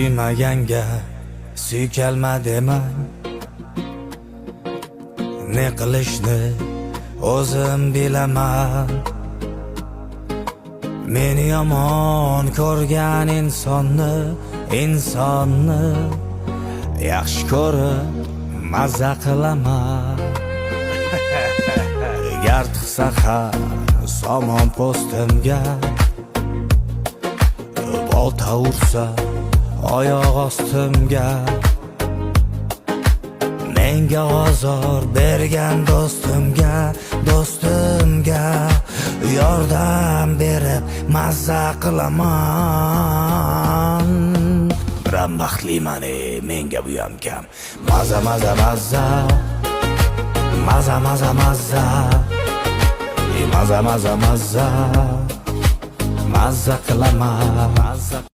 Suymaganga suykalma demang, ne qilishni o'zim bilaman. Meni yomon ko'rgan insonni yaxshi ko'rib mazza qilaman. Gar tiqsa har somon postimga, bolta ursa oyoq ostimga, menga ozor bergan do'stimga yordam berib mazza qilaman. Biram baxtliman, menga bu ham kam. Mazza mazza qilaman.